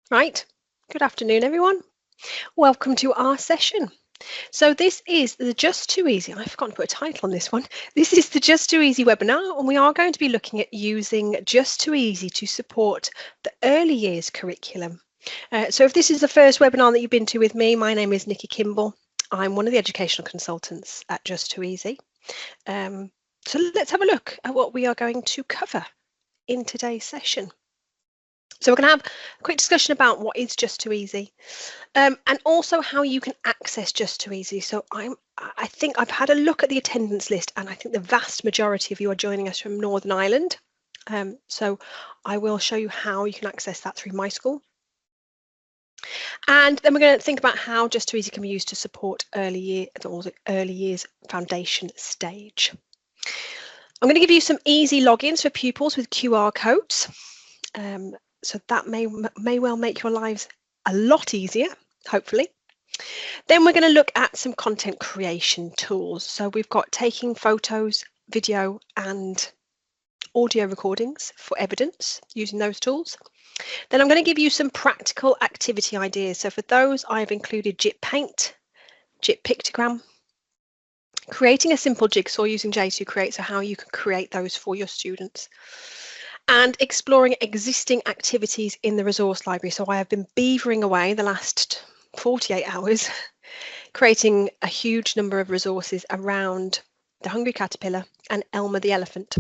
Right, good afternoon, everyone. Welcome to our session. So this is the Just Too Easy. I forgot to put a title on this one. This is the Just Too Easy webinar, and we are going to be looking at using Just Too Easy to support the early years curriculum. So if this is the first webinar that you've been to with me, my name is Nikki Kimball. I'm one of the educational consultants at Just Too Easy. So let's have a look at what we are going to cover in today's session. So we're going to have a quick discussion about what is Just Too Easy, and also how you can access Just Too Easy. So I think I've had a look at the attendance list, and I think the vast majority of you are joining us from Northern Ireland. So I will show you how you can access that through my school. And then we're going to think about how Just Too Easy can be used to support early years foundation stage. I'm going to give you some easy logins for pupils with QR codes. So that may well make your lives a lot easier, hopefully. Then we're going to look at some content creation tools. So we've got taking photos, video and audio recordings for evidence using those tools. Then I'm going to give you some practical activity ideas. So for those, I've included JiT Paint, JiT Pictogram, creating a simple jigsaw using J2Create, so how you can create those for your students, and exploring existing activities in the resource library. So I have been beavering away the last 48 hours, creating a huge number of resources around the Hungry Caterpillar and Elmer the Elephant.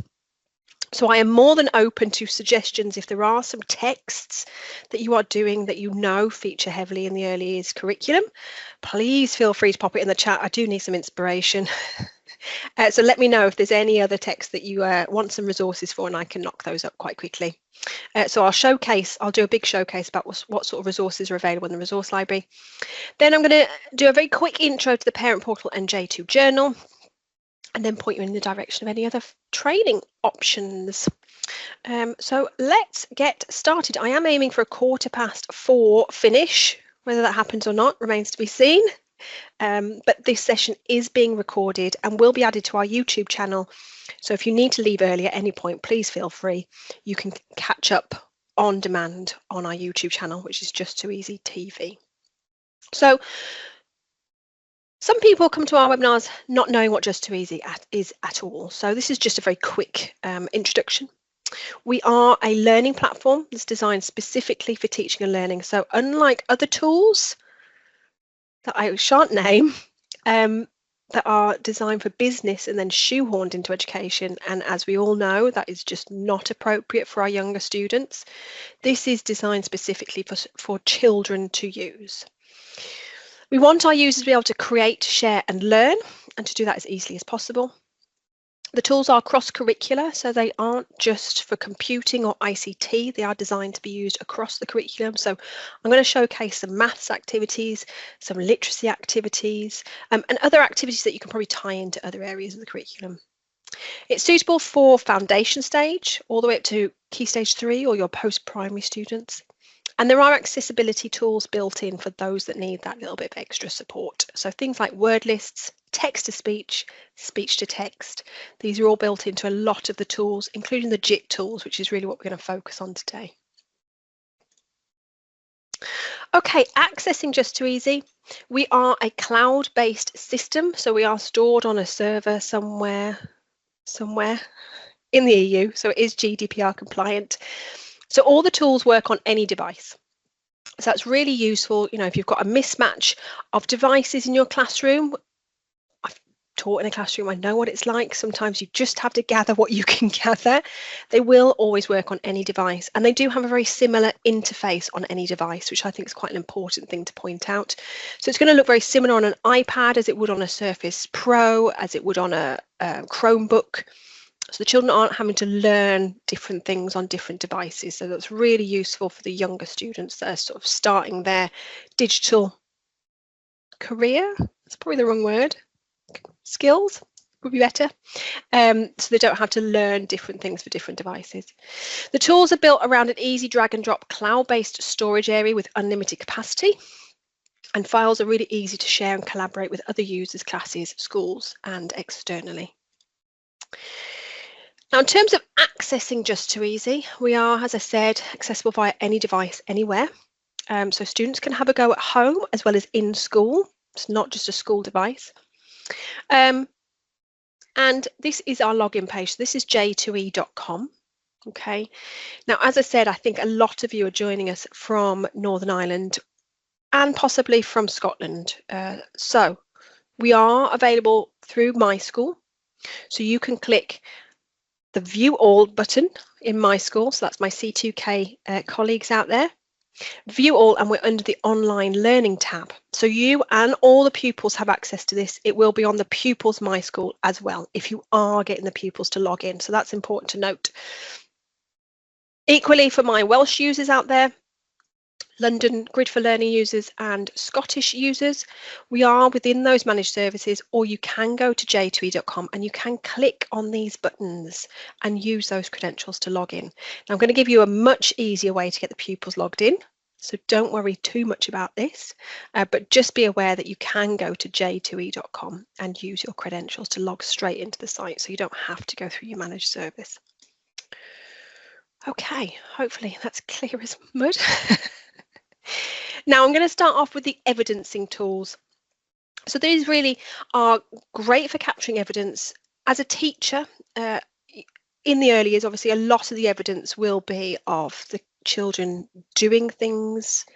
So I am more than open to suggestions if there are some texts that you are doing that you know feature heavily in the early years curriculum. Please feel free to pop it in the chat. I do need some inspiration. So let me know if there's any other text that you want some resources for, and I can knock those up quite quickly. So I'll do a big showcase about what sort of resources are available in the resource library. Then I'm going to do a very quick intro to the parent portal and J2 journal, and then point you in the direction of any other training options. So let's get started. I am aiming for a 4:15 finish. Whether that happens or not remains to be seen. But this session is being recorded and will be added to our YouTube channel. So if you need to leave early at any point, please feel free. You can catch up on demand on our YouTube channel, which is Just Too Easy TV. So some people come to our webinars not knowing what Just Too Easy is at all. So this is just a very quick introduction. We are a learning platform that's designed specifically for teaching and learning. So unlike other tools that I shan't name, that are designed for business and then shoehorned into education, and as we all know, that is just not appropriate for our younger students. This is designed specifically for children to use. We want our users to be able to create, share and learn, and to do that as easily as possible. The tools are cross-curricular, so they aren't just for computing or ICT, they are designed to be used across the curriculum. So I'm going to showcase some maths activities, some literacy activities, and other activities that you can probably tie into other areas of the curriculum. It's suitable for foundation stage, all the way up to Key Stage 3 or your post-primary students. And there are accessibility tools built in for those that need that little bit of extra support. So things like word lists, text to speech, speech to text. These are all built into a lot of the tools, including the JiT tools, which is really what we're going to focus on today. Okay, accessing Just Too Easy. We are a cloud-based system, so we are stored on a server somewhere in the EU, so it is GDPR compliant. So all the tools work on any device. So that's really useful, you know, if you've got a mismatch of devices in your classroom. I've taught in a classroom, I know what it's like. Sometimes you just have to gather what you can gather. They will always work on any device, and they do have a very similar interface on any device, which I think is quite an important thing to point out. So it's going to look very similar on an iPad as it would on a Surface Pro, as it would on a Chromebook. So the children aren't having to learn different things on different devices. So that's really useful for the younger students that are sort of starting their digital career. That's probably the wrong word. Skills would be better. So they don't have to learn different things for different devices. The tools are built around an easy drag and drop cloud-based storage area with unlimited capacity. And files are really easy to share and collaborate with other users, classes, schools, and externally. Now, in terms of accessing Just Too Easy, we are, as I said, accessible via any device, anywhere. So students can have a go at home as well as in school. It's not just a school device. And this is our login page. This is J2E.com. Okay. Now, as I said, I think a lot of you are joining us from Northern Ireland and possibly from Scotland. So we are available through My School. So you can click the View All button in My School. So that's my C2K colleagues out there. View All, and we're under the Online Learning tab. So you and all the pupils have access to this. It will be on the Pupils My School as well if you are getting the pupils to log in. So that's important to note. Equally for my Welsh users out there, London Grid for Learning users and Scottish users, we are within those managed services, or you can go to J2E.com and you can click on these buttons and use those credentials to log in. Now, I'm going to give you a much easier way to get the pupils logged in, so don't worry too much about this, but just be aware that you can go to J2E.com and use your credentials to log straight into the site, so you don't have to go through your managed service. Okay, hopefully that's clear as mud. Now I'm going to start off with the evidencing tools. So these really are great for capturing evidence. As a teacher, in the early years, obviously a lot of the evidence will be of the children doing things,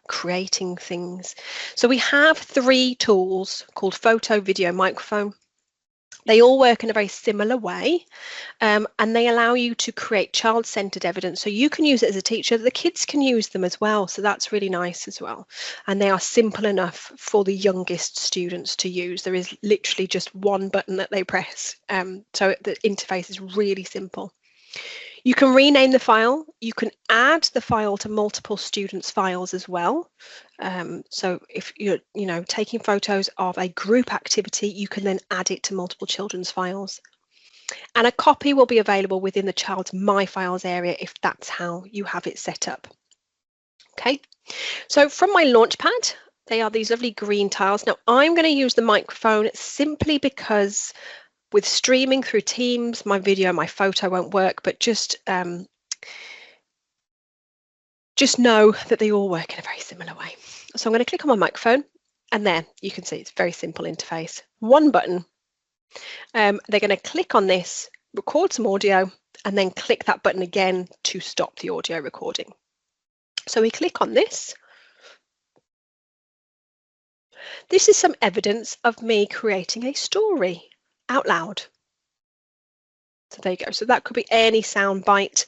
creating things. So we have 3 tools called photo, video, microphone. They all work in a very similar way, and they allow you to create child-centered evidence. So you can use it as a teacher, the kids can use them as well. So that's really nice as well. And they are simple enough for the youngest students to use. There is literally just one button that they press. So the interface is really simple. You can rename the file. You can add the file to multiple students' files as well. So if you're, taking photos of a group activity, you can then add it to multiple children's files. And a copy will be available within the child's My Files area if that's how you have it set up. Okay, so from my Launchpad, they are these lovely green tiles. Now I'm going to use the microphone simply because with streaming through Teams, my video, my photo won't work, but just know that they all work in a very similar way. So I'm going to click on my microphone, and there you can see it's a very simple interface. One button. They're going to click on this, record some audio, and then click that button again to stop the audio recording. So we click on this. This is some evidence of me creating a story out loud. So there you go. So that could be any sound bite.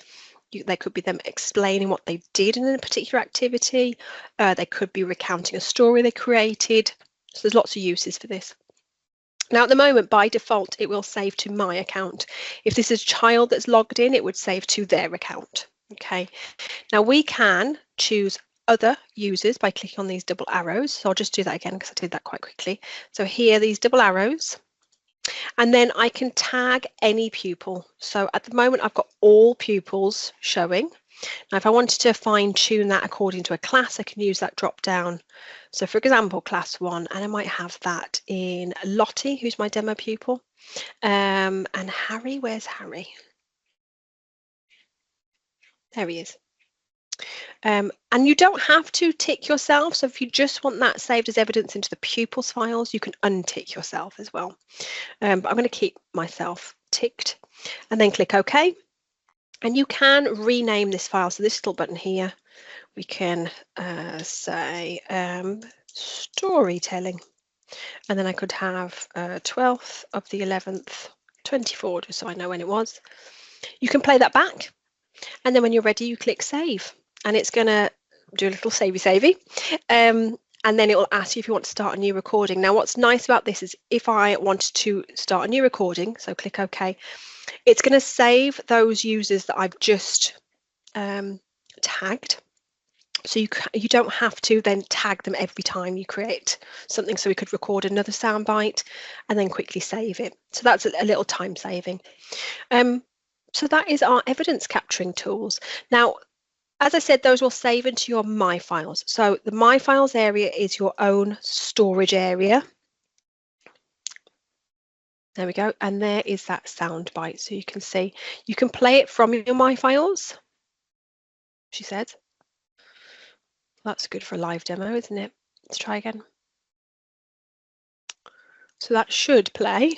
They could be them explaining what they did in a particular activity. They could be recounting a story they created. So there's lots of uses for this. Now at the moment, by default, it will save to my account. If this is a child that's logged in, it would save to their account. Okay. Now we can choose other users by clicking on these double arrows. So I'll just do that again because I did that quite quickly. So here, these double arrows. And then I can tag any pupil. So at the moment, I've got all pupils showing. Now, if I wanted to fine tune that according to a class, I can use that drop down. So for example, class 1, and I might have that in Lottie, who's my demo pupil. And Harry, where's Harry? There he is. And you don't have to tick yourself. So if you just want that saved as evidence into the pupils files, you can untick yourself as well. But I'm going to keep myself ticked and then click OK. And you can rename this file. So this little button here, we can say storytelling. And then I could have 12th of the 11th, 24, just so I know when it was. You can play that back. And then when you're ready, you click save. And it's going to do a little savey. And then it will ask you if you want to start a new recording. Now, what's nice about this is if I wanted to start a new recording, so click OK, it's going to save those users that I've just tagged. So you don't have to then tag them every time you create something. So we could record another soundbite and then quickly save it. So that's a little time saving. So that is our evidence capturing tools. Now, as I said, those will save into your My Files. So the My Files area is your own storage area. There we go. And there is that sound bite. So you can see, you can play it from your My Files, she said. That's good for a live demo, isn't it? Let's try again. So that should play.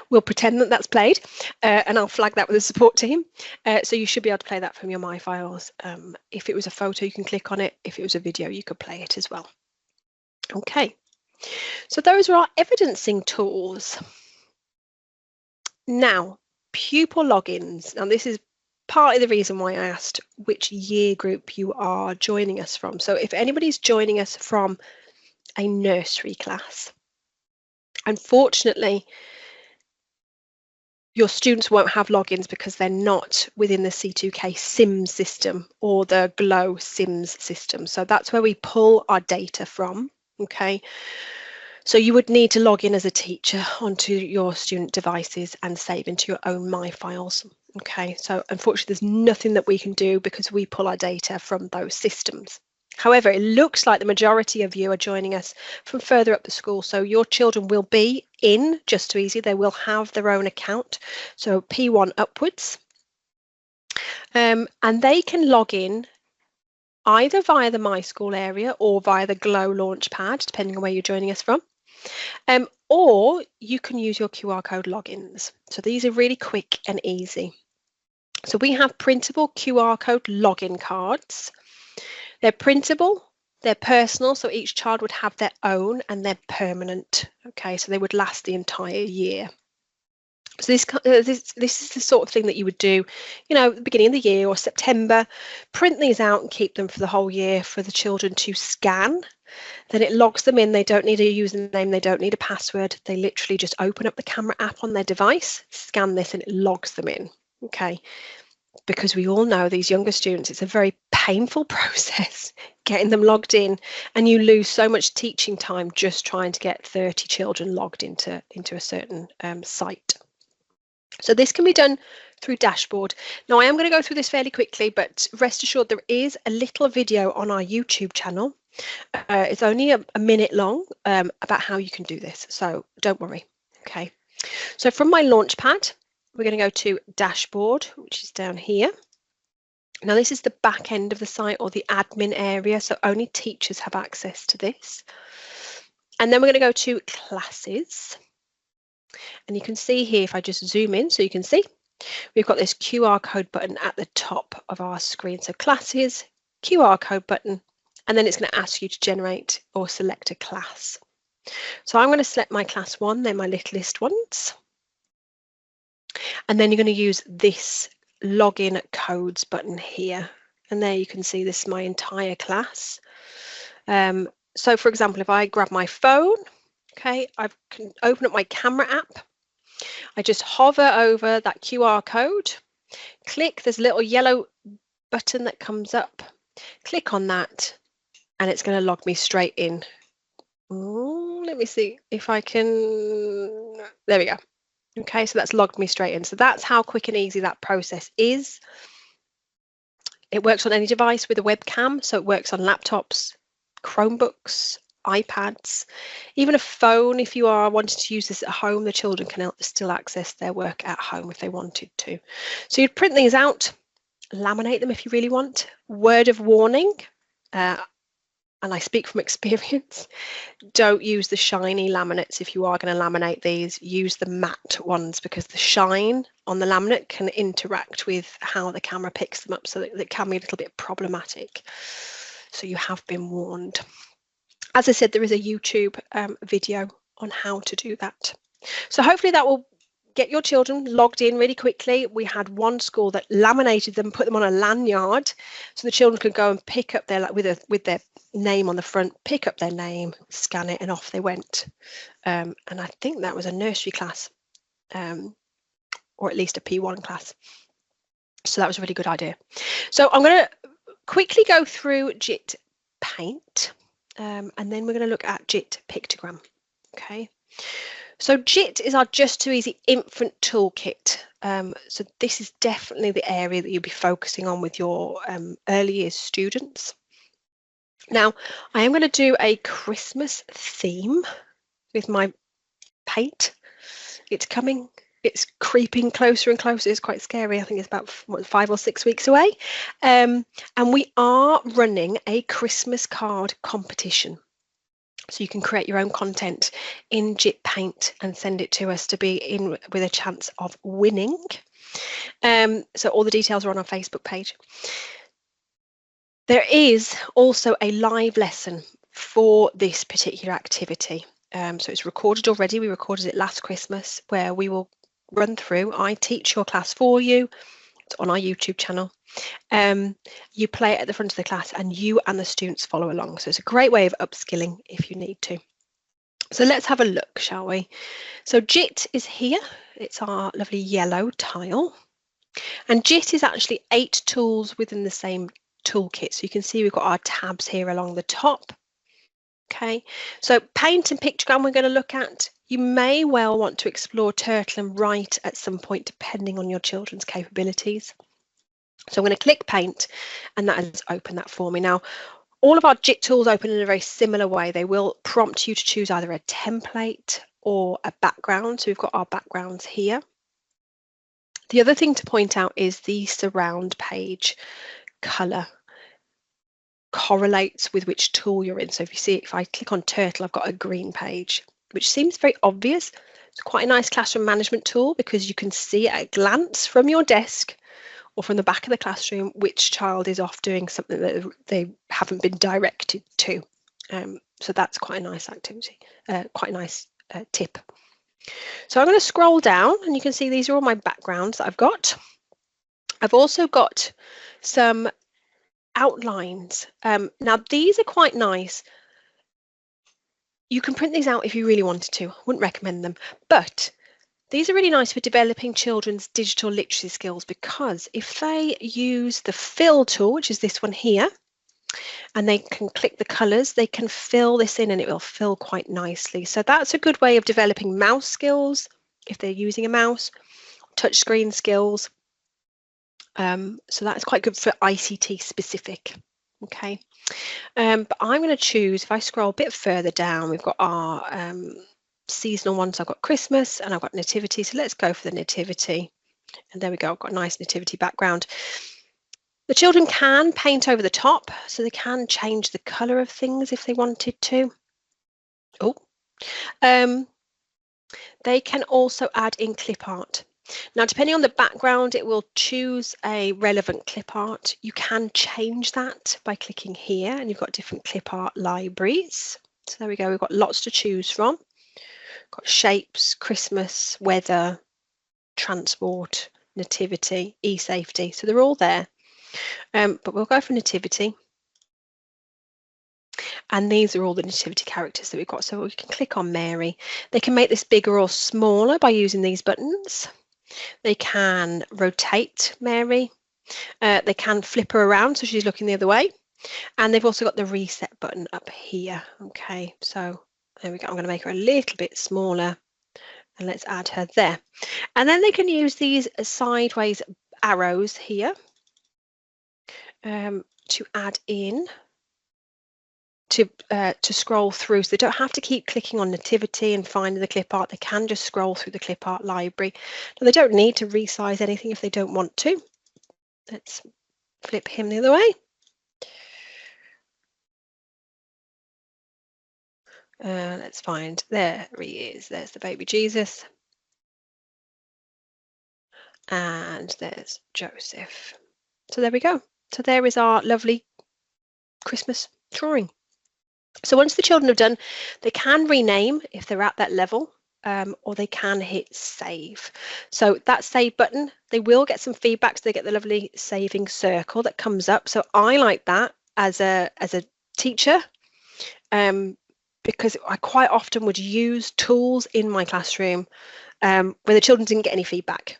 We'll pretend that that's played, and I'll flag that with the support team. So you should be able to play that from your My Files. If it was a photo, you can click on it. If it was a video, you could play it as well. Okay, so those are our evidencing tools. Now, pupil logins. Now, this is partly the reason why I asked which year group you are joining us from. So if anybody's joining us from a nursery class, unfortunately, your students won't have logins because they're not within the C2K SIMS system or the GLOW SIMS system. So that's where we pull our data from, okay? So you would need to log in as a teacher onto your student devices and save into your own My Files, okay? So unfortunately, there's nothing that we can do because we pull our data from those systems. However, it looks like the majority of you are joining us from further up the school. So your children will be in Just2easy. They will have their own account. So P1 upwards. And they can log in either via the My School area or via the GLOW Launchpad, depending on where you're joining us from. Or you can use your QR code logins. So these are really quick and easy. So we have printable QR code login cards. They're printable, they're personal, so each child would have their own, and they're permanent. Okay, so they would last the entire year. So this is the sort of thing that you would do, you know, at the beginning of the year or September, print these out and keep them for the whole year for the children to scan. Then it logs them in. They don't need a username, they don't need a password. They literally just open up the camera app on their device, scan this, and it logs them in. Okay. Because we all know these younger students, it's a very painful process getting them logged in, and you lose so much teaching time just trying to get 30 children logged into a certain site. So this can be done through Dashboard. Now I am going to go through this fairly quickly, but rest assured there is a little video on our YouTube channel. It's only a minute long about how you can do this, so don't worry. Okay, so from my Launchpad, we're going to go to Dashboard, which is down here. Now this is the back end of the site, or the admin area, so only teachers have access to this. And then we're going to go to Classes. And you can see here, if I just zoom in so you can see, we've got this QR code button at the top of our screen. So Classes, QR code button, and then it's going to ask you to generate or select a class. So I'm going to select my class 1, they're my littlest ones. And then you're going to use this login codes button here. And there you can see this is my entire class. So for example, if I grab my phone, okay, I can open up my camera app. I just hover over that QR code, click, there's a little yellow button that comes up, click on that, and it's going to log me straight in. Ooh, let me see if I can, there we go. Okay, so that's logged me straight in. So that's how quick and easy that process is. It works on any device with a webcam, so it works on laptops, Chromebooks, iPads, even a phone. If you are wanting to use this at home, the children can still access their work at home if they wanted to. So you'd print these out, laminate them if you really want. Word of warning, and I speak from experience, don't use the shiny laminates. If you are going to laminate these, use the matte ones, because the shine on the laminate can interact with how the camera picks them up, so that it can be a little bit problematic. So you have been warned. As I said, there is a YouTube video on how to do that. So hopefully that will get your children logged in really quickly. We had one school that laminated them, put them on a lanyard, so the children could go and pick up their, with their name on the front, pick up their name, scan it, and off they went. And I think that was a nursery class, or at least a P1 class. So that was a really good idea. So I'm going to quickly go through JiT Paint, and then we're going to look at JiT Pictogram. Okay. So JiT is our Just2easy infant toolkit. So this is definitely the area that you'll be focusing on with your early years students. Now, I am going to do a Christmas theme with my paint. It's coming. it's creeping closer and closer. It's quite scary. I think it's about 5 or 6 weeks away. And we are running a Christmas card competition. So you can create your own content in JiT Paint and send it to us to be in with a chance of winning. So all the details are on our Facebook page. There is also a live lesson for this particular activity. So it's recorded already. We recorded it last Christmas, where we will run through. I teach your class for you. It's on our YouTube channel. You play it at the front of the class and you and the students follow along. So it's a great way of upskilling if you need to. So let's have a look, shall we? So JiT is here. It's our lovely yellow tile. And JiT is actually 8 tools within the same toolkit. So you can see we've got our tabs here along the top. Okay, so paint and pictogram we're going to look at. You may well want to explore turtle and write at some point, depending on your children's capabilities. So I'm going to click paint, and that has opened that for me. Now, all of our JiT tools open in a very similar way. They will prompt you to choose either a template or a background. So we've got our backgrounds here. The other thing to point out is the surround page colour correlates with which tool you're in. So if you see, if I click on turtle, I've got a green page, which seems very obvious. It's quite a nice classroom management tool because you can see at a glance from your desk or from the back of the classroom which child is off doing something that they haven't been directed to. So that's quite a nice activity, quite a nice tip. So I'm going to scroll down and you can see these are all my backgrounds that I've got. I've also got some outlines. Now these are quite nice. You can print these out if you really wanted to. I wouldn't recommend them, but these are really nice for developing children's digital literacy skills, because if they use the fill tool, which is this one here, and they can click the colours, they can fill this in and it will fill quite nicely. So that's a good way of developing mouse skills if they're using a mouse, touchscreen skills. So that's quite good for ICT specific. Okay, but I'm going to choose, if I scroll a bit further down, we've got our seasonal ones. I've got Christmas and I've got nativity. So let's go for the nativity. And there we go. I've got a nice nativity background. The children can paint over the top, so they can change the colour of things if they wanted to. Oh, they can also add in clip art. Now, depending on the background, it will choose a relevant clip art. You can change that by clicking here, and you've got different clip art libraries. So there we go. We've got lots to choose from. Got shapes, Christmas, weather, transport, nativity, e-safety. So they're all there. But we'll go for nativity. And these are all the nativity characters that we've got. So we can click on Mary. They can make this bigger or smaller by using these buttons. They can rotate Mary. They can flip her around so she's looking the other way. And they've also got the reset button up here. Okay, so there we go. I'm going to make her a little bit smaller. And let's add her there. And then they can use these sideways arrows here to add in, to scroll through. So they don't have to keep clicking on nativity and finding the clip art. They can just scroll through the clip art library. Now, they don't need to resize anything if they don't want to. Let's flip him the other way. Let's find, there he is. There's the baby Jesus. And there's Joseph. So there we go. So there is our lovely Christmas drawing. So once the children have done, they can rename if they're at that level, or they can hit save. So that save button, they will get some feedback. So they get the lovely saving circle that comes up. So I like that as a teacher, because I quite often would use tools in my classroom where the children didn't get any feedback.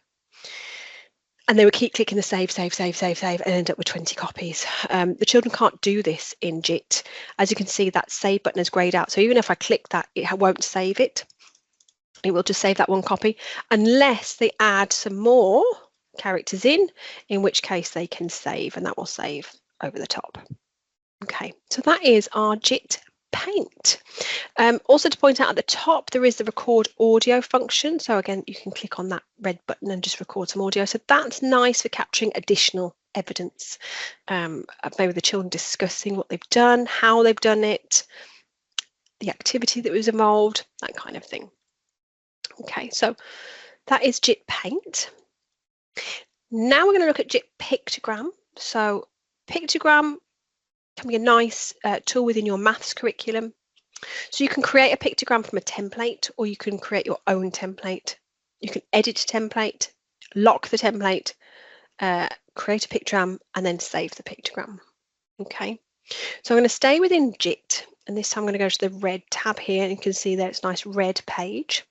And they would keep clicking the save, and end up with 20 copies. The children can't do this in JiT. As you can see, that save button is grayed out. So even if I click that, it won't save it. It will just save that one copy, unless they add some more characters in which case they can save, and that will save over the top. Okay, so that is our JiT Paint. Also to point out at the top, there is the record audio function. So again, you can click on that red button and just record some audio. So that's nice for capturing additional evidence. Maybe the children discussing what they've done, how they've done it, the activity that was involved, that kind of thing. Okay, so that is JiT Paint. Now we're going to look at JiT Pictogram. So Pictogram can be a nice tool within your maths curriculum. So you can create a pictogram from a template, or you can create your own template. You can edit a template, lock the template, create a pictogram, and then save the pictogram. Okay, so I'm going to stay within JiT, and this time I'm going to go to the red tab here, and you can see there it's a nice red page.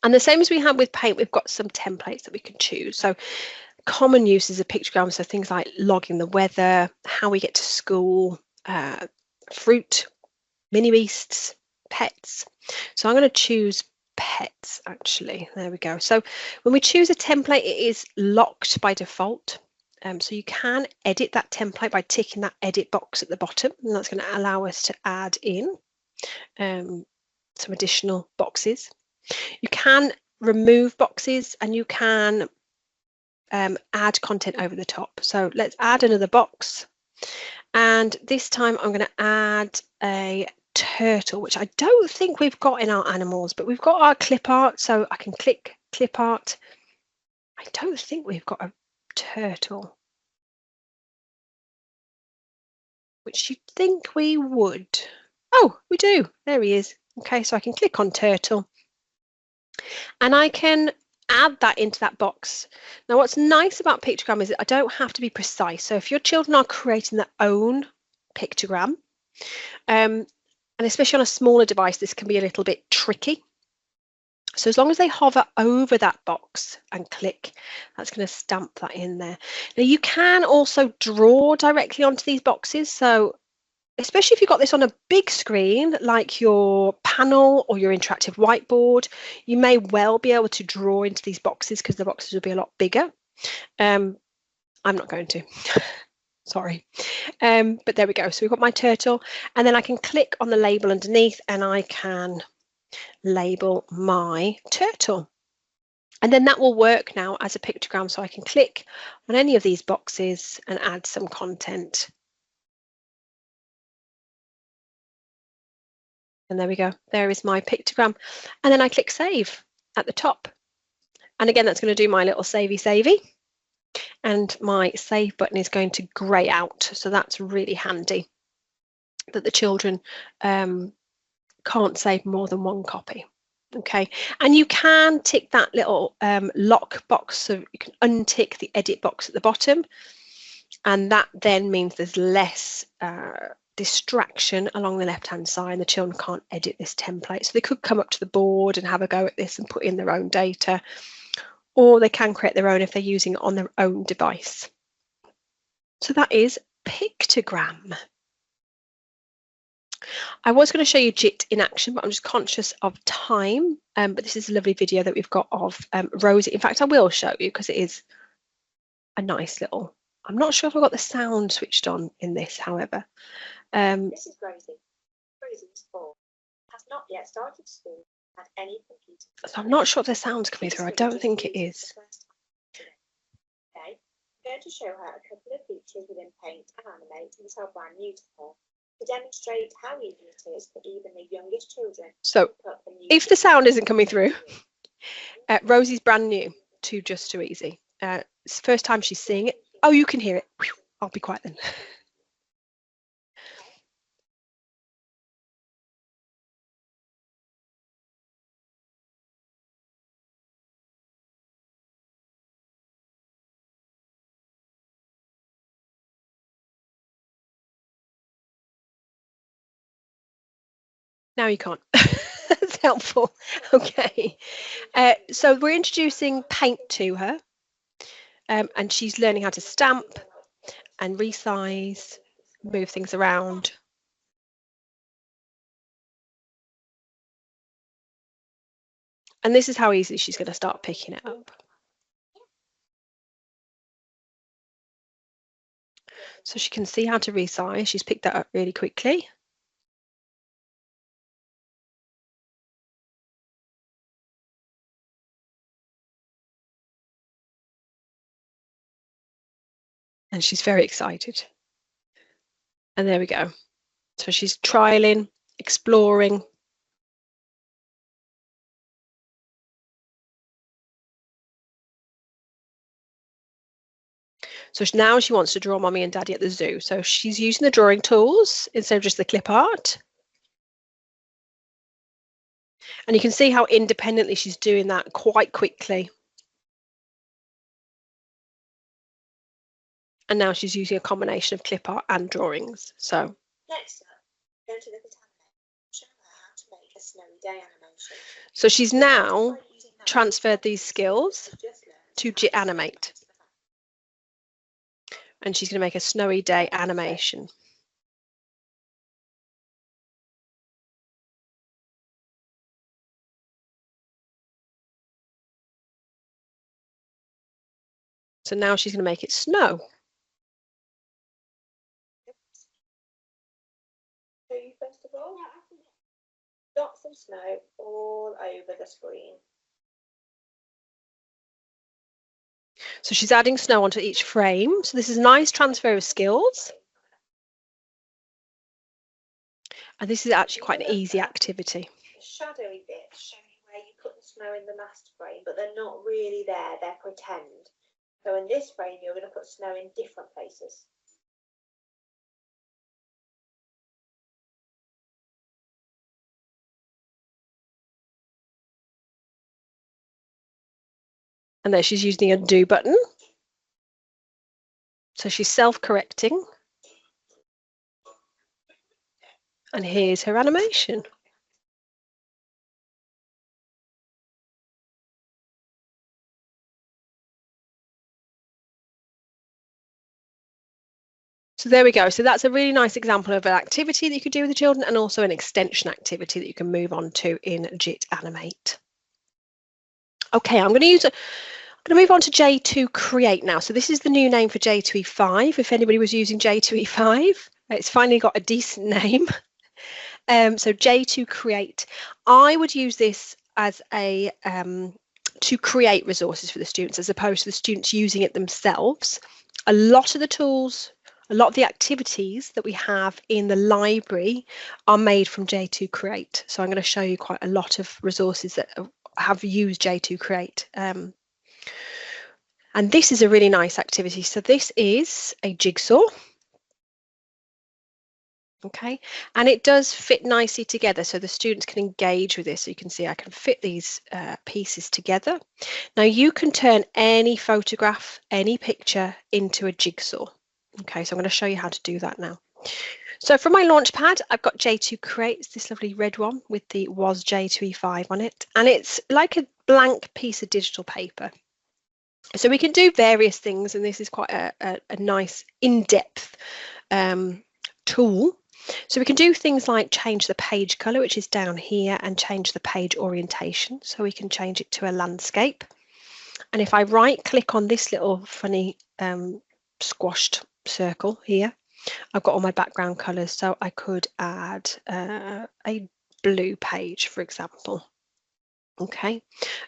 And the same as we had with Paint, we've got some templates that we can choose. So common uses of pictograms, so things like logging the weather, how we get to school, fruit, mini beasts, pets. So I'm going to choose pets, actually. There we go. So when we choose a template, it is locked by default. So you can edit that template by ticking that edit box at the bottom, and that's going to allow us to add in some additional boxes. You can remove boxes, and you can add content over the top. So let's add another box, and this time I'm going to add a turtle, which I don't think we've got in our animals, but we've got our clip art, so I can click clip art. I don't think we've got a turtle, which you'd think we would. Oh, we do. There he is. Okay, so I can click on turtle, and I can add that into that box. Now, what's nice about Pictogram is that I don't have to be precise. So if your children are creating their own pictogram, and especially on a smaller device, this can be a little bit tricky. So as long as they hover over that box and click, that's going to stamp that in there. Now you can also draw directly onto these boxes. So especially if you've got this on a big screen, like your panel or your interactive whiteboard, you may well be able to draw into these boxes because the boxes will be a lot bigger. I'm not going to. Sorry. But there we go. So we've got my turtle, and then I can click on the label underneath and I can label my turtle. And then that will work now as a pictogram. So I can click on any of these boxes and add some content. And there we go. There is my pictogram. And then I click save at the top. And again, that's going to do my little savey. And my save button is going to grey out. So that's really handy that the children can't save more than one copy. Okay, and you can tick that little lock box, so you can untick the edit box at the bottom, and that then means there's less distraction along the left hand side, and the children can't edit this template. So they could come up to the board and have a go at this and put in their own data, or they can create their own if they're using it on their own device. So that is Pictogram. I was going to show you JiT in action, but I'm just conscious of time. But this is a lovely video that we've got of Rosie. In fact, I will show you because it is a nice little. I'm not sure if I've got the sound switched on in this, however. This is Rosie. Rosie is 4. Has not yet started school at any computer. So I'm not sure if the sound's coming through. I don't think it is. Okay, I'm going to show her a couple of features within Paint and Animate that are brand new to her, to demonstrate how easy it is for even the youngest children. So if the sound isn't coming through, Rosie's brand new to Just2easy. It's the first time she's seeing it. Oh, you can hear it. Whew, I'll be quiet then. Now you can't. That's helpful. Okay. So we're introducing Paint to her, and she's learning how to stamp and resize, move things around. And this is how easy she's going to start picking it up. So she can see how to resize. She's picked that up really quickly. And she's very excited. And there we go. So she's trialing, exploring. So now she wants to draw Mommy and Daddy at the zoo. So she's using the drawing tools instead of just the clip art. And you can see how independently she's doing that quite quickly. And now she's using a combination of clip art and drawings. So next up, we're going to look at animation, show her how to make a snowy day animation. So she's now transferred these skills to JiT Animate. And she's going to make a snowy day animation. So now she's going to make it snow. Show you first of all, dots of snow all over the screen. So she's adding snow onto each frame. So this is a nice transfer of skills. And this is actually quite an easy activity. The shadowy bits show you where you put the snow in the master frame, but they're not really there, they're pretend. So in this frame, you're going to put snow in different places. And there she's using the undo button. So she's self-correcting. And here's her animation. So there we go. So that's a really nice example of an activity that you could do with the children, and also an extension activity that you can move on to in JiT Animate. Okay, I'm going to move on to J2 Create now. So this is the new name for J2E5. If anybody was using J2E5, it's finally got a decent name. So J2 Create. I would use this as a to create resources for the students, as opposed to the students using it themselves. A lot of the tools, a lot of the activities that we have in the library are made from J2 Create. So I'm going to show you quite a lot of resources that have used J2 Create. And this is a really nice activity. So this is a jigsaw. Okay, and it does fit nicely together, so the students can engage with this. So you can see I can fit these pieces together. Now you can turn any photograph, any picture into a jigsaw. Okay, so I'm going to show you how to do that now. So for my launch pad, I've got J2 Create. It's this lovely red one with the was J2E5 on it, and it's like a blank piece of digital paper. So we can do various things, and this is quite a nice in-depth tool. So we can do things like change the page color, which is down here, and change the page orientation. So we can change it to a landscape. And if I right click on this little funny squashed circle here, I've got all my background colors. So I could add a blue page, for example. Okay,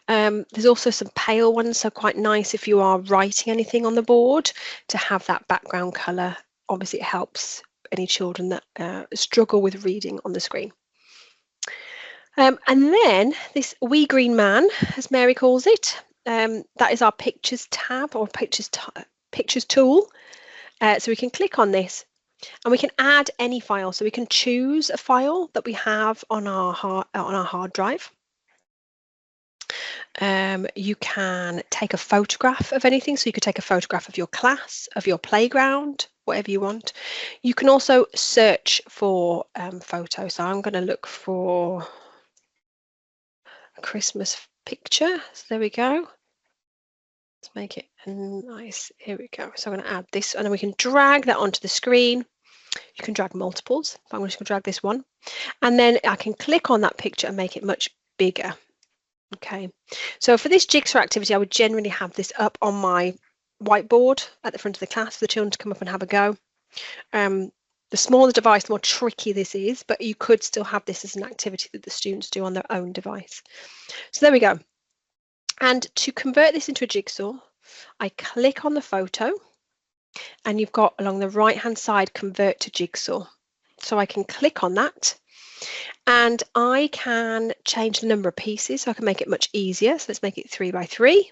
there's also some pale ones, so quite nice if you are writing anything on the board to have that background color. Obviously it helps any children that struggle with reading on the screen. And then this wee green man, as Mary calls it, that is our pictures tab, or pictures tool. So we can click on this and we can add any file. So we can choose a file that we have on our hard drive. You can take a photograph of anything, so you could take a photograph of your class, of your playground, whatever you want. You can also search for photos. So I'm going to look for a Christmas picture. So there we go. Let's make it nice. Here we go. So I'm going to add this, and then we can drag that onto the screen. You can drag multiples. I'm just going to drag this one, and then I can click on that picture and make it much bigger. Okay, so for this jigsaw activity, I would generally have this up on my whiteboard at the front of the class for the children to come up and have a go. The smaller the device, the more tricky this is, but you could still have this as an activity that the students do on their own device. So there we go. And to convert this into a jigsaw, I click on the photo, and you've got along the right hand side convert to jigsaw. So I can click on that and I can change the number of pieces, so I can make it much easier. So let's make it 3 by 3.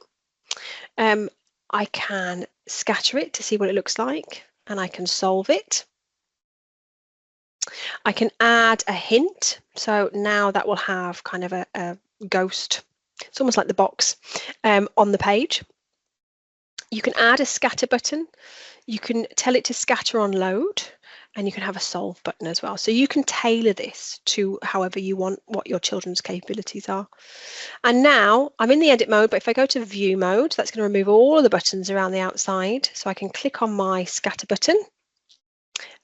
I can scatter it to see what it looks like, and I can solve it. I can add a hint, so now that will have kind of a ghost. It's almost like the box on the page. You can add a scatter button. You can tell it to scatter on load, and you can have a solve button as well. So you can tailor this to however you want, what your children's capabilities are. And now I'm in the edit mode, but if I go to view mode, that's going to remove all of the buttons around the outside. So I can click on my scatter button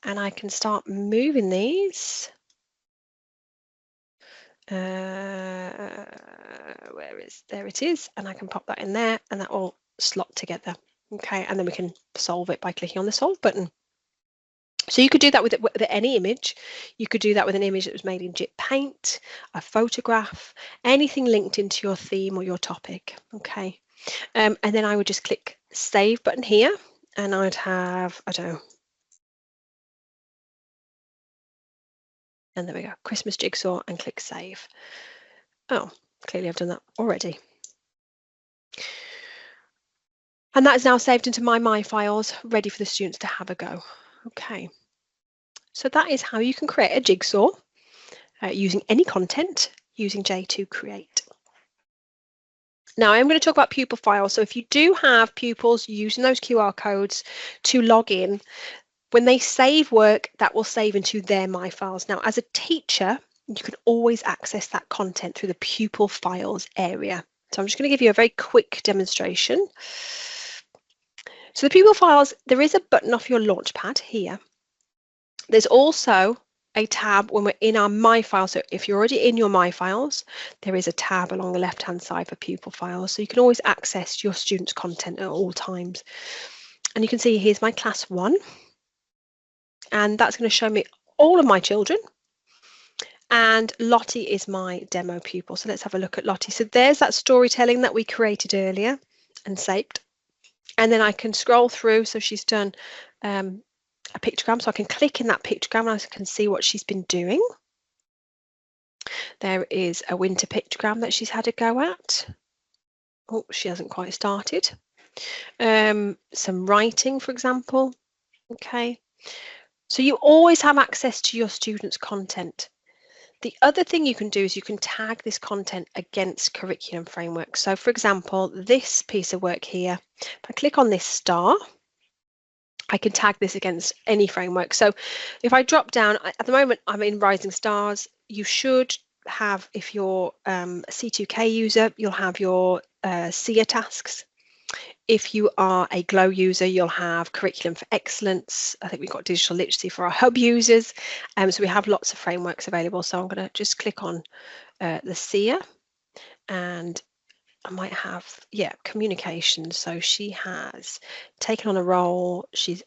and I can start moving these. There it is, and I can pop that in there and that will slot together. Okay, and then we can solve it by clicking on the solve button. So you could do that with any image. You could do that with an image that was made in JiT Paint, a photograph, anything linked into your theme or your topic. Okay, and then I would just click save button here, and I'd have, I don't know, and there we go, Christmas jigsaw, and click save. Oh, clearly I've done that already. And that is now saved into my files, ready for the students to have a go. Okay, so that is how you can create a jigsaw using any content using J2 Create. Now I'm going to talk about pupil files. So if you do have pupils using those QR codes to log in, when they save work, that will save into their My Files. Now as a teacher, you can always access that content through the pupil files area. So I'm just going to give you a very quick demonstration. So the pupil files, there is a button off your launchpad here. There's also a tab when we're in our My Files. So if you're already in your My Files, there is a tab along the left-hand side for pupil files. So you can always access your students' content at all times. And you can see here's my class 1. And that's going to show me all of my children. And Lottie is my demo pupil. So let's have a look at Lottie. So there's that storytelling that we created earlier and saved. And then I can scroll through. So she's done a pictogram, so I can click in that pictogram and I can see what she's been doing. There is a winter pictogram that she's had a go at. Oh, she hasn't quite started. Some writing, for example. Okay, so you always have access to your students' content. The other thing you can do is you can tag this content against curriculum framework. So for example, this piece of work here, if I click on this star, I can tag this against any framework. So if I drop down, at the moment I'm in Rising Stars. You should have, if you're a C2K user, you'll have your SEER tasks. If you are a GLOW user, you'll have Curriculum for Excellence. I think we've got Digital Literacy for our hub users. So we have lots of frameworks available. So I'm going to just click on the SEER, and I might have, yeah, communication. So she has taken on a role. She's,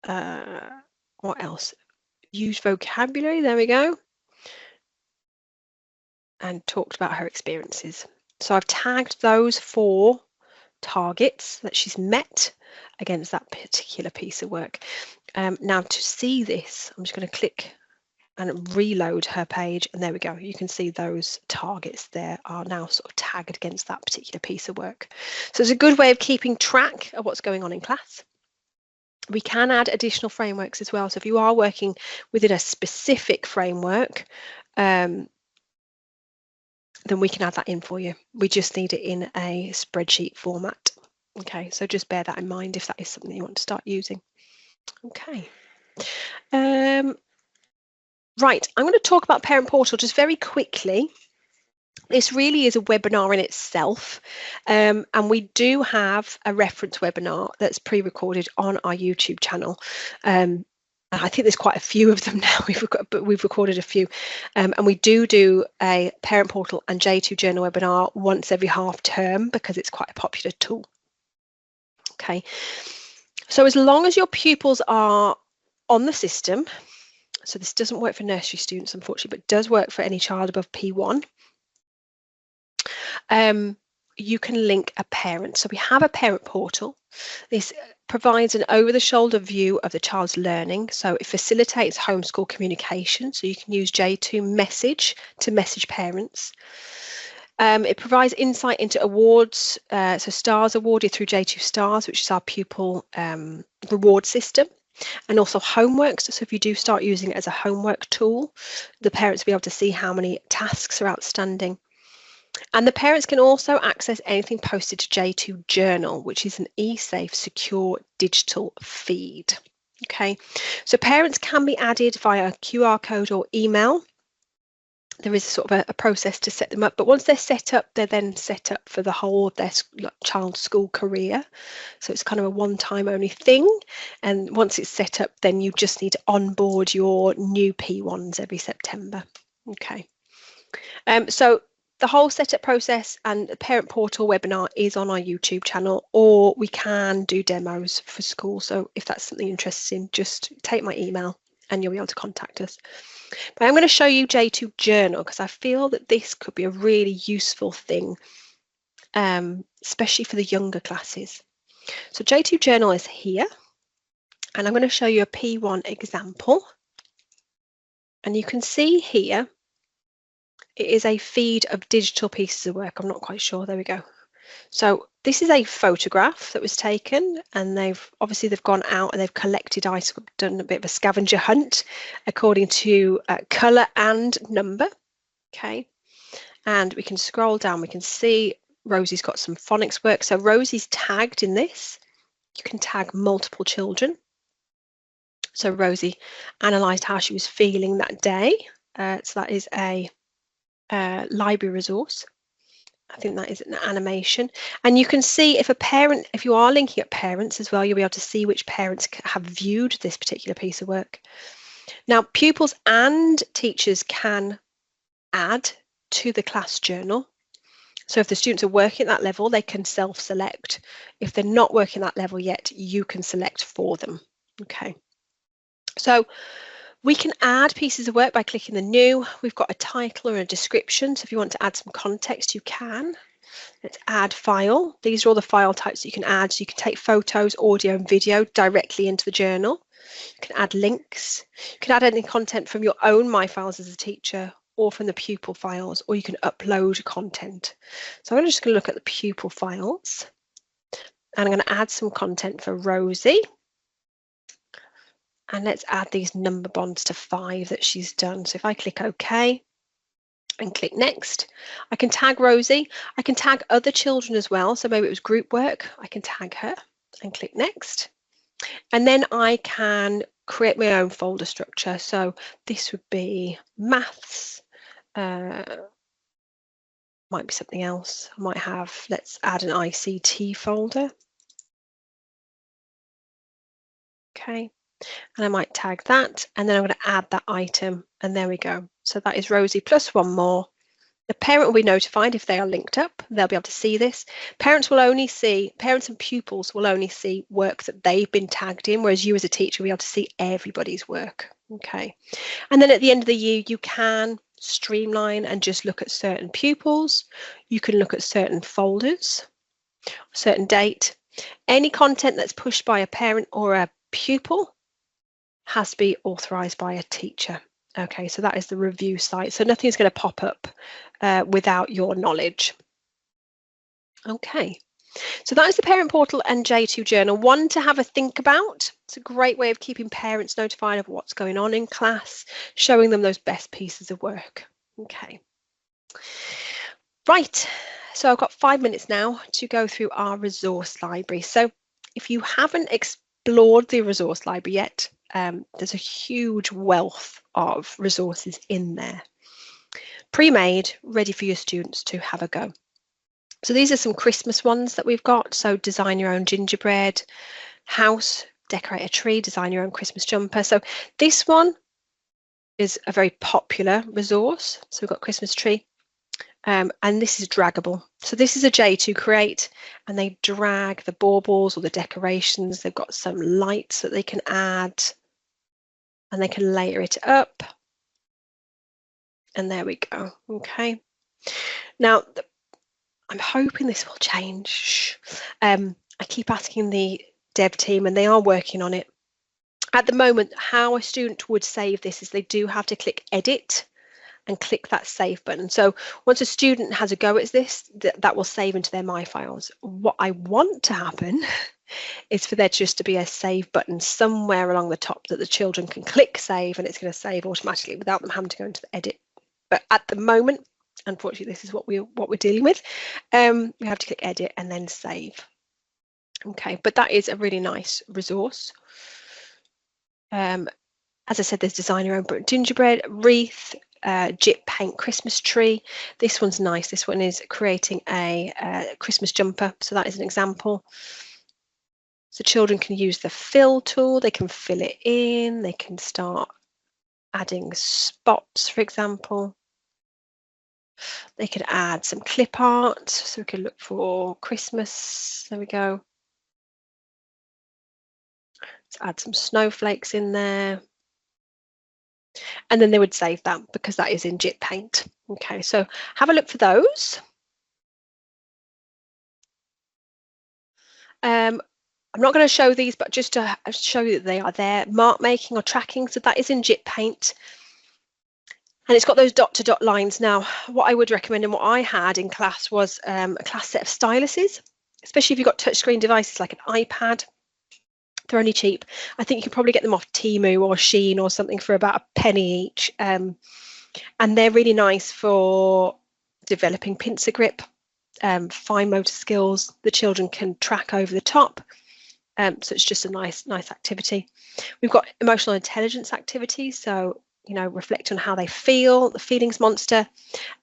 what else? Use vocabulary, there we go. And talked about her experiences. So I've tagged those 4 targets that she's met against that particular piece of work. Now to see this, I'm just going to click and reload her page, and there we go. You can see those targets there are now sort of tagged against that particular piece of work. So it's a good way of keeping track of what's going on in class. We can add additional frameworks as well. So if you are working within a specific framework, then we can add that in for you. We just need it in a spreadsheet format. Okay, so just bear that in mind if that is something you want to start using. Okay. Right, I'm going to talk about Parent Portal just very quickly. This really is a webinar in itself, and we do have a reference webinar that's pre-recorded on our YouTube channel. I think there's quite a few of them now. We've recorded a few, and we do a Parent Portal and J2 Journal webinar once every half term because it's quite a popular tool. Okay, so as long as your pupils are on the system, so this doesn't work for nursery students unfortunately, but does work for any child above P1. you can link a parent. So we have a parent portal. This provides an over-the-shoulder view of the child's learning. So it facilitates homeschool communication. So you can use J2 Message to message parents. It provides insight into awards, so stars awarded through J2 Stars, which is our pupil reward system, and also homeworks. So if you do start using it as a homework tool, the parents will be able to see how many tasks are outstanding. And the parents can also access anything posted to J2 Journal, which is an e-safe, secure digital feed. Okay, so parents can be added via QR code or email. There is sort of a process to set them up, but once they're set up, they're then set up for the whole of their child's school career. So it's kind of a one-time only thing. And once it's set up, then you just need to onboard your new P1s every September. Okay. So the whole setup process and the parent portal webinar is on our YouTube channel, or we can do demos for school. So if that's something you're interested in, just take my email and you'll be able to contact us. But I'm going to show you J2 Journal because I feel that this could be a really useful thing, especially for the younger classes. So J2 Journal is here, and I'm going to show you a P1 example. And you can see here, it is a feed of digital pieces of work. I'm not quite sure. There we go. So this is a photograph that was taken, and they've gone out and they've collected items, done a bit of a scavenger hunt according to colour and number. Okay, and we can scroll down. We can see Rosie's got some phonics work. So Rosie's tagged in this. You can tag multiple children. So Rosie analysed how she was feeling that day. So that is a library resource. I think that is an animation. And you can see if a parent, if you are linking up parents as well, you'll be able to see which parents have viewed this particular piece of work. Now, pupils and teachers can add to the class journal. So if the students are working at that level, they can self-select. If they're not working at that level yet, you can select for them. Okay. So we can add pieces of work by clicking the new. We've got a title or a description. So if you want to add some context, you can. Let's add file. These are all the file types that you can add. So you can take photos, audio and video directly into the journal. You can add links. You can add any content from your own My Files as a teacher or from the pupil files, or you can upload content. So I'm just going to look at the pupil files. And I'm going to add some content for Rosie. And let's add these number bonds to 5 that she's done. So if I click OK and click next, I can tag Rosie. I can tag other children as well. So maybe it was group work. I can tag her and click next. And then I can create my own folder structure. So this would be maths. Might be something else. I might have, let's add an ICT folder. Okay. And I might tag that, and then I'm going to add that item, and there we go. So that is Rosie plus one more. The parent will be notified if they are linked up. They'll be able to see this. Parents and pupils will only see work that they've been tagged in, whereas you as a teacher will be able to see everybody's work. Okay. And then at the end of the year, you can streamline and just look at certain pupils. You can look at certain folders, a certain date. Any content that's pushed by a parent or a pupil has to be authorized by a teacher. Okay, so that is the review site. So nothing's going to pop up without your knowledge. Okay, so that is the parent portal and J2 Journal. One to have a think about. It's a great way of keeping parents notified of what's going on in class, showing them those best pieces of work. Okay, right, so I've got 5 minutes now to go through our resource library. So if you haven't explored the resource library yet, there's a huge wealth of resources in there, pre-made, ready for your students to have a go. So these are some Christmas ones that we've got. So design your own gingerbread house, decorate a tree, design your own Christmas jumper. So this one is a very popular resource. So we've got Christmas tree, and this is draggable. So this is a J2 Create, and they drag the baubles or the decorations. They've got some lights that they can add, and they can layer it up. And there we go. Okay. Now, I'm hoping this will change. I keep asking the dev team and they are working on it. At the moment, how a student would save this is they do have to click edit and click that save button. So once a student has a go at this, that will save into their My Files. What I want to happen is for there just to be a save button somewhere along the top that the children can click save and it's going to save automatically without them having to go into the edit. But at the moment, unfortunately, this is what we're dealing with. We have to click edit and then save. Okay, but that is a really nice resource. As I said, there's design your own gingerbread, wreath, JiT Paint Christmas tree. This one's nice. This one is creating a Christmas jumper. So that is an example. So children can use the fill tool. They can fill it in. They can start adding spots, for example. They could add some clip art. So we could look for Christmas. There we go. Let's add some snowflakes in there. And then they would save that because that is in JiT Paint. Okay, so have a look for those. I'm not going to show these, but just to show you that they are there. Mark making or tracking, so that is in JiT Paint. And it's got those dot-to-dot lines. Now, what I would recommend and what I had in class was a class set of styluses, especially if you've got touchscreen devices like an iPad. They're only cheap. I think you can probably get them off Temu or Shein or something for about a penny each. And they're really nice for developing pincer grip, fine motor skills. The children can track over the top. So it's just a nice activity. We've got emotional intelligence activities. So, you know, reflect on how they feel, the feelings monster,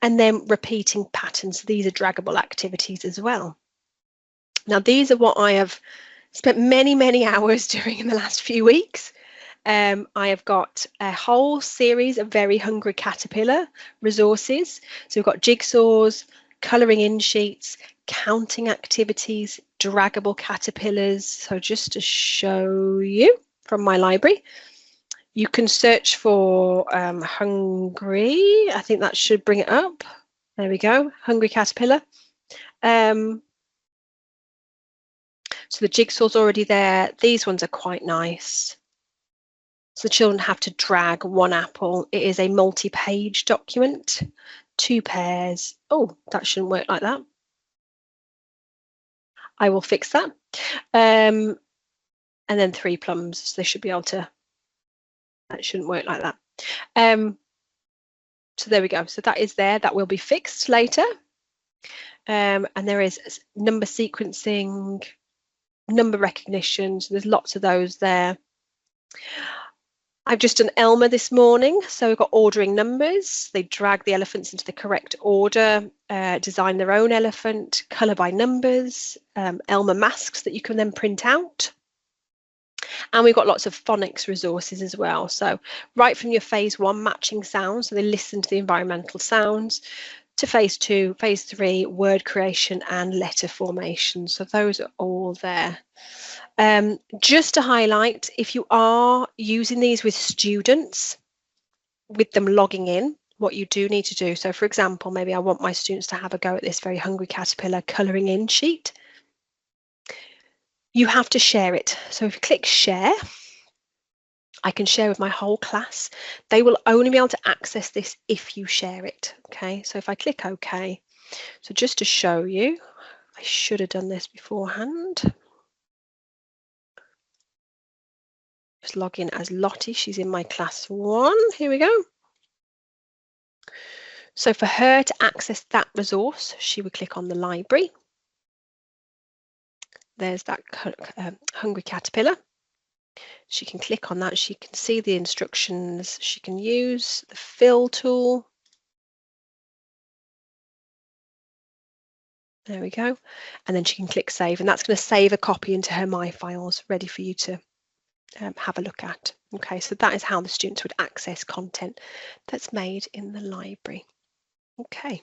and then repeating patterns. These are draggable activities as well. Now, these are what I have spent many hours doing in the last few weeks. I have got a whole series of very hungry caterpillar resources. So we've got jigsaws, colouring in sheets, counting activities, draggable caterpillars. So just to show you from my library, you can search for hungry. I think that should bring it up. There we go, hungry caterpillar. So the jigsaw's already there. These ones are quite nice. So the children have to drag one apple. It is a multi-page document, 2 pairs. Oh, that shouldn't work like that. I will fix that. And then 3 plums. So they should be able to, that shouldn't work like that. So there we go. So that is there. That will be fixed later. And there is number sequencing, number recognition, so there's lots of those there. I've just done Elmer this morning, so we've got ordering numbers. They drag the elephants into the correct order, design their own elephant, colour by numbers, Elmer masks that you can then print out. And we've got lots of phonics resources as well. So right from your phase 1 matching sounds, so they listen to the environmental sounds, to phase 2, phase 3, word creation and letter formation. So those are all there. Just to highlight, if you are using these with students, with them logging in, what you do need to do. So for example, maybe I want my students to have a go at this very hungry caterpillar colouring in sheet. You have to share it. So if you click share, I can share with my whole class. They will only be able to access this if you share it. Okay, so if I click OK, so just to show you, I should have done this beforehand. Just log in as Lottie. She's in my class 1. Here we go. So for her to access that resource, she would click on the library. There's that hungry caterpillar. She can click on that. She can see the instructions. She can use the fill tool. There we go. And then she can click save. And that's going to save a copy into her My Files, ready for you to have a look at. Okay, so that is how the students would access content that's made in the library. Okay,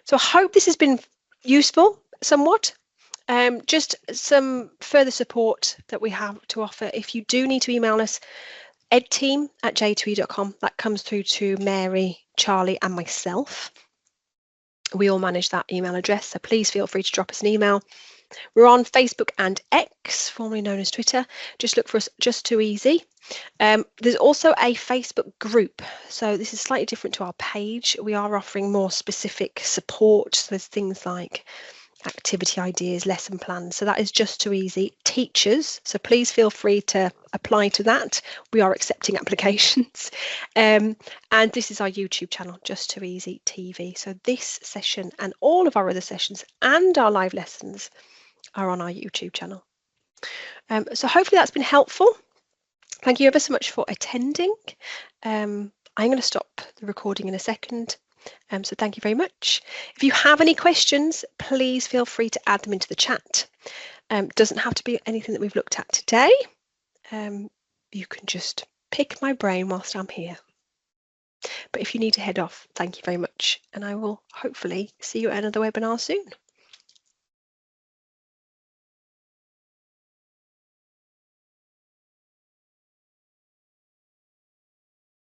so I hope this has been useful somewhat. Just some further support that we have to offer. If you do need to email us, edteam@j2e.com. That comes through to Mary, Charlie and myself. We all manage that email address, so please feel free to drop us an email. We're on Facebook and X, formerly known as Twitter. Just look for us, Just2easy. There's also a Facebook group, so this is slightly different to our page. We are offering more specific support. So there's things like activity ideas, lesson plans. So that is Just2easy Teachers. So please feel free to apply to that. We are accepting applications. And this is our YouTube channel, Just2easy TV. So this session and all of our other sessions and our live lessons are on our YouTube channel. So hopefully that's been helpful. Thank you ever so much for attending. I'm going to stop the recording in a second. So thank you very much. If you have any questions, please feel free to add them into the chat. Doesn't have to be anything that we've looked at today. You can just pick my brain whilst I'm here. But if you need to head off, thank you very much. And I will hopefully see you at another webinar soon.